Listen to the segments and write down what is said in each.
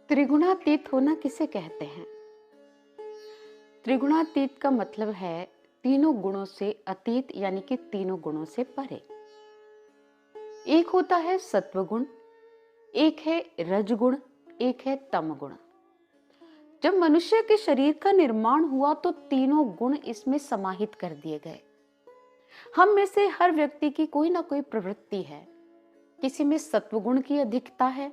त्रिगुणातीत होना किसे कहते हैं? त्रिगुणातीत का मतलब है तीनों गुणों से अतीत, यानी कि तीनों गुणों से परे। एक होता है सत्वगुण, एक है रजगुण, एक है तमगुण। जब मनुष्य के शरीर का निर्माण हुआ तो तीनों गुण इसमें समाहित कर दिए गए। हम में से हर व्यक्ति की कोई ना कोई प्रवृत्ति है। किसी में सत्वगुण की अधिकता है,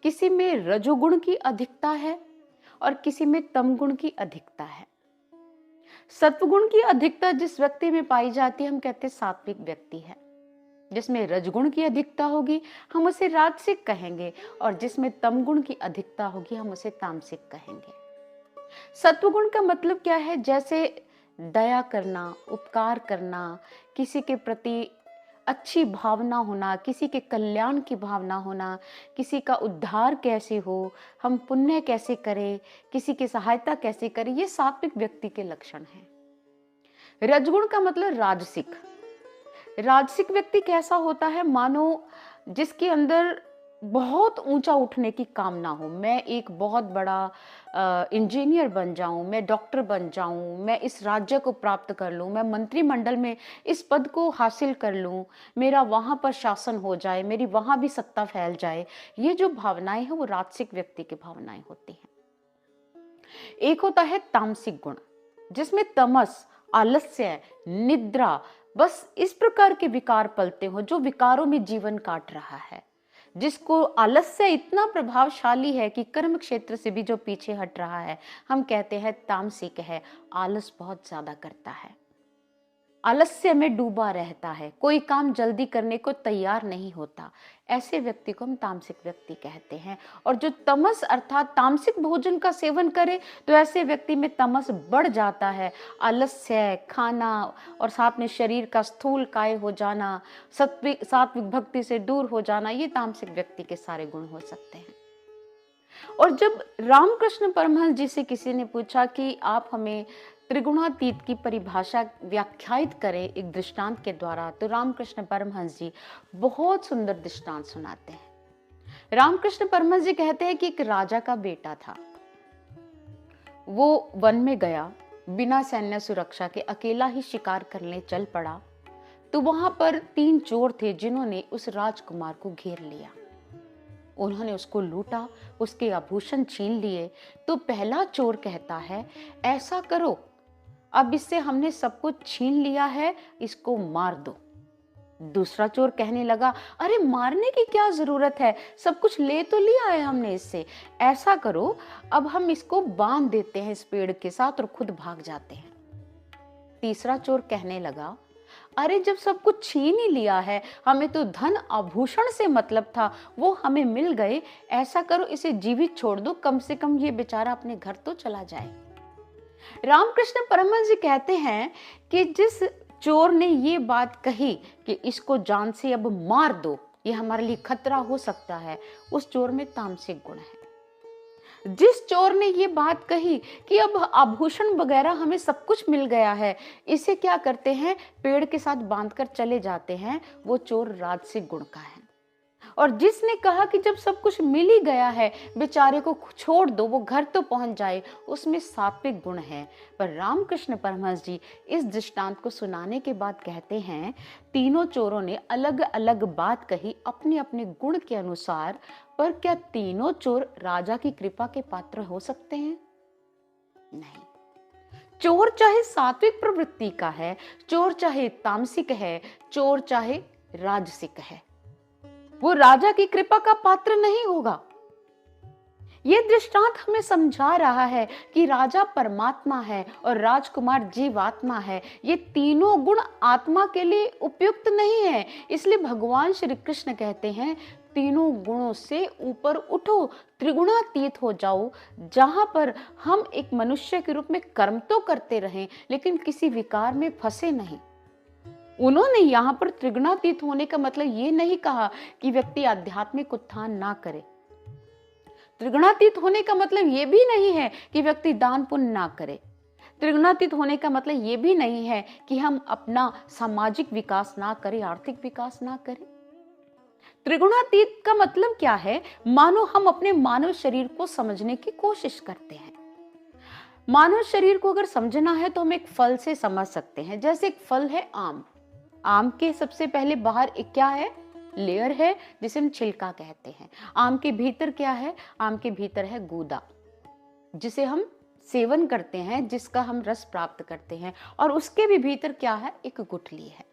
किसी में रजोगुण की अधिकता है और किसी में तमगुण की अधिकता है। सत्वगुण की अधिकता जिस व्यक्ति में पाई जाती है हम कहते हैं सात्विक व्यक्ति है। जिसमें रजगुण की अधिकता होगी हम उसे राजसिक कहेंगे, और जिसमें तमगुण की अधिकता होगी हम उसे तामसिक कहेंगे। सत्वगुण का मतलब क्या है? जैसे दया करना, उपकार करना, किसी के प्रति अच्छी भावना होना, किसी के कल्याण की भावना होना, किसी का उद्धार कैसे हो, हम पुण्य कैसे करें, किसी की सहायता कैसे करें, ये सात्विक व्यक्ति के लक्षण हैं। रजगुण का मतलब राजसिक। राजसिक व्यक्ति कैसा होता है? मानो जिसके अंदर बहुत ऊंचा उठने की कामना हो। मैं एक बहुत बड़ा इंजीनियर बन जाऊं, मैं डॉक्टर बन जाऊं, मैं इस राज्य को प्राप्त कर लूं, मैं मंत्रिमंडल में इस पद को हासिल कर लूं, मेरा वहां पर शासन हो जाए, मेरी वहां भी सत्ता फैल जाए। ये जो भावनाएं हैं वो राजसिक व्यक्ति की भावनाएं होती हैं। एक होता है तामसिक गुण, जिसमें तमस, आलस्य, निद्रा, बस इस प्रकार के विकार पलते हो, जो विकारों में जीवन काट रहा है, जिसको आलस्य इतना प्रभावशाली है कि कर्म क्षेत्र से भी जो पीछे हट रहा है, हम कहते हैं तामसिक है। आलस बहुत ज्यादा करता है, आलस्य में डूबा रहता है, कोई काम जल्दी करने को तैयार नहीं होता। ऐसे व्यक्ति को हम तामसिक व्यक्ति कहते हैं। और जो तमस अर्थात तामसिक भोजन का सेवन करे तो ऐसे व्यक्ति में तमस बढ़ जाता है। आलस्य, खाना और साथ में शरीर का स्थूल काय हो जाना, सात्विक भक्ति से दूर हो जाना, ये तामसिक व्यक्ति के सारे गुण हो सकते हैं। और जब रामकृष्ण परमहंस जी से किसी ने पूछा कि आप हमें त्रिगुणातीत की परिभाषा व्याख्यायित करें एक दृष्टांत के द्वारा, तो रामकृष्ण परमहंस जी बहुत सुंदर दृष्टांत सुनाते हैं। रामकृष्ण परमहंस जी कहते हैं कि एक राजा का बेटा था। वो वन में गया, बिना सैन्य सुरक्षा के अकेला ही शिकार करने चल पड़ा। तो वहां पर 3 चोर थे जिन्होंने उस राजकुमार को घेर लिया। उन्होंने उसको लूटा, उसके आभूषण छीन लिए। तो पहला चोर कहता है, ऐसा करो, अब इससे हमने सब कुछ छीन लिया है, इसको मार दो। दूसरा चोर कहने लगा, अरे मारने की क्या जरूरत है, सब कुछ ले तो लिया है हमने इससे। ऐसा करो, अब हम इसको बांध देते हैं इस पेड़ के साथ और खुद भाग जाते हैं। तीसरा चोर कहने लगा, अरे जब सब कुछ छीन ही लिया है, हमें तो धन आभूषण से मतलब था, वो हमें मिल गए। ऐसा करो, इसे जीवित छोड़ दो, कम से कम ये बेचारा अपने घर तो चला जाए। रामकृष्ण परमहंस जी कहते हैं कि जिस चोर ने ये बात कही कि इसको जान से अब मार दो, ये हमारे लिए खतरा हो सकता है, उस चोर में तामसिक गुण है। जिस चोर ने ये बात कही कि अब आभूषण वगैरह हमें सब कुछ मिल गया है, इसे क्या करते हैं, पेड़ के साथ बांधकर चले जाते हैं, वो चोर राजसिक गुण का है। और जिसने कहा कि जब सब कुछ मिल ही गया है, बेचारे को छोड़ दो, वो घर तो पहुंच जाए, उसमें सात्विक गुण है। पर रामकृष्ण परमहंस जी इस दृष्टांत को सुनाने के बाद कहते हैं, तीनों चोरों ने अलग अलग बात कही अपने अपने गुण के अनुसार, पर क्या तीनों चोर राजा की कृपा के पात्र हो सकते हैं? नहीं। चोर चाहे सात्विक प्रवृत्ति का है, चोर चाहे तामसिक है, चोर चाहे राजसिक है, वो राजा की कृपा का पात्र नहीं होगा। ये दृष्टांत हमें समझा रहा है कि राजा परमात्मा है और राजकुमार जीवात्मा है। ये तीनों गुण आत्मा के लिए उपयुक्त नहीं है। इसलिए भगवान श्री कृष्ण कहते हैं, तीनों गुणों से ऊपर उठो, त्रिगुणातीत हो जाओ, जहां पर हम एक मनुष्य के रूप में कर्म तो करते रहें लेकिन किसी विकार में फंसे नहीं। उन्होंने यहाँ पर त्रिगुणातीत होने का मतलब ये नहीं कहा कि व्यक्ति आध्यात्मिक उत्थान ना करे। त्रिगुणातीत होने का मतलब ये भी नहीं है कि व्यक्ति दान पुण्य ना करे। त्रिगुणातीत होने का मतलब ये भी नहीं है कि हम अपना सामाजिक विकास ना करें, आर्थिक विकास ना करें। त्रिगुणातीत का मतलब क्या है? मानो हम अपने मानव शरीर को समझने की कोशिश करते हैं। मानव शरीर को अगर समझना है तो हम एक फल से समझ सकते हैं। जैसे एक फल है आम। आम के सबसे पहले बाहर एक क्या है? लेयर है, जिसे हम छिलका कहते हैं। आम के भीतर क्या है? आम के भीतर है गूदा, जिसे हम सेवन करते हैं, जिसका हम रस प्राप्त करते हैं। और उसके भी भीतर क्या है? एक गुठली है।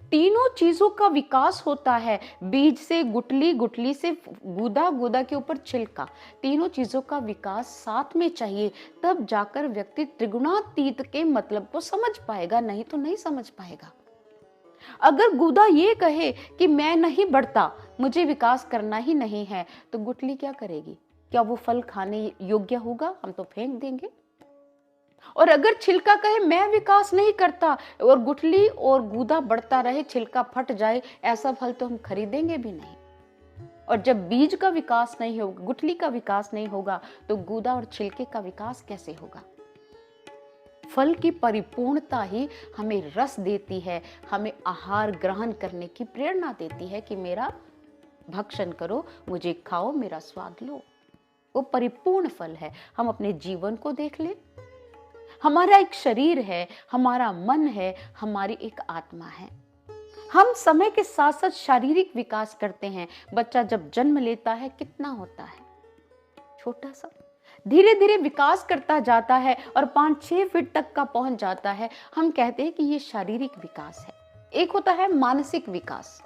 तीनों चीजों का विकास होता है, बीज से गुठली, गुठली से गूदा, गूदा के ऊपर छिलका। तीनों चीजों का विकास साथ में चाहिए, तब जाकर व्यक्ति त्रिगुणातीत के मतलब को समझ पाएगा, नहीं तो नहीं समझ पाएगा। अगर गूदा ये कहे कि मैं नहीं बढ़ता, मुझे विकास करना ही नहीं है, तो गुठली क्या करेगी? क्या वो फल खाने योग्य होगा? हम तो फेंक देंगे। और अगर छिलका कहे मैं विकास नहीं करता, और गुठली और गूदा बढ़ता रहे, छिलका फट जाए, ऐसा फल तो हम खरीदेंगे भी नहीं। और जब बीज का विकास नहीं होगा, गुठली का विकास नहीं होगा, तो गूदा और छिलके का विकास कैसे होगा? फल की परिपूर्णता ही हमें रस देती है, हमें आहार ग्रहण करने की प्रेरणा देती है कि मेरा भक्षण करो, मुझे खाओ, मेरा स्वाद लो। वो परिपूर्ण फल है। हम अपने जीवन को देख ले, हमारा एक शरीर है, हमारा मन है, हमारी एक आत्मा है। हम समय के साथ साथ शारीरिक विकास करते हैं। बच्चा जब जन्म लेता है कितना होता है? छोटा सा। धीरे धीरे विकास करता जाता है और 5-6 फीट तक का पहुंच जाता है। हम कहते हैं कि ये शारीरिक विकास है। एक होता है मानसिक विकास।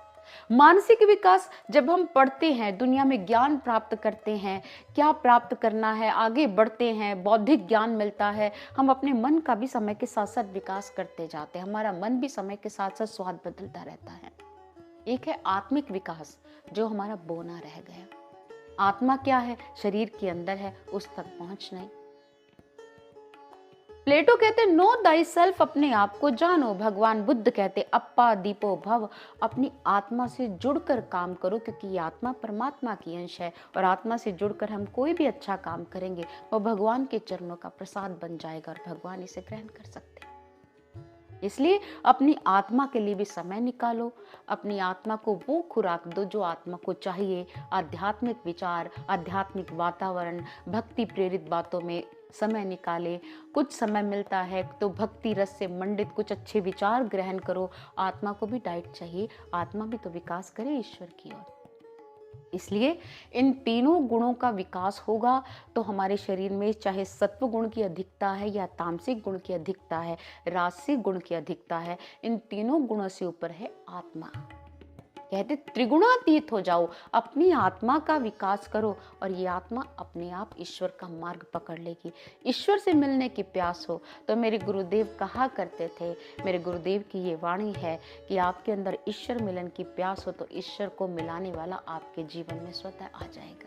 मानसिक विकास, जब हम पढ़ते हैं, दुनिया में ज्ञान प्राप्त करते हैं, क्या प्राप्त करना है, आगे बढ़ते हैं, बौद्धिक ज्ञान मिलता है, हम अपने मन का भी समय के साथ साथ विकास करते जाते हैं। हमारा मन भी समय के साथ साथ स्वाद बदलता रहता है। एक है आत्मिक विकास, जो हमारा बोना रह गया। आत्मा क्या है? शरीर के अंदर है, उस तक पहुंच नहीं। प्लेटो कहते नो दाई सेल्फ, अपने आप को जानो। भगवान बुद्ध कहते अप्पा दीपो भव, अपनी आत्मा से जुड़कर काम करो, क्योंकि ये आत्मा परमात्मा की अंश है, और आत्मा से जुड़कर हम कोई भी अच्छा काम करेंगे वो भगवान के चरणों का प्रसाद बन जाएगा और भगवान इसे ग्रहण कर सकते हैं। इसलिए अपनी आत्मा के लिए भी समय निकालो, अपनी आत्मा को वो खुराक दो जो आत्मा को चाहिए। आध्यात्मिक विचार, आध्यात्मिक वातावरण, भक्ति प्रेरित बातों में समय निकाले। कुछ समय मिलता है तो भक्ति रस से मंडित कुछ अच्छे विचार ग्रहण करो। आत्मा को भी डाइट चाहिए, आत्मा भी तो विकास करे ईश्वर की ओर। इसलिए इन तीनों गुणों का विकास होगा तो हमारे शरीर में चाहे सत्व गुण की अधिकता है या तामसिक गुण की अधिकता है, राजसिक गुण की अधिकता है, इन तीनों गुणों से ऊपर है आत्मा। कहते त्रिगुणातीत हो जाओ, अपनी आत्मा का विकास करो, और ये आत्मा अपने आप ईश्वर का मार्ग पकड़ लेगी। ईश्वर से मिलने की प्यास हो तो मेरे गुरुदेव कहा करते थे, मेरे गुरुदेव की ये वाणी है कि आपके अंदर ईश्वर मिलन की प्यास हो तो ईश्वर को मिलाने वाला आपके जीवन में स्वतः आ जाएगा।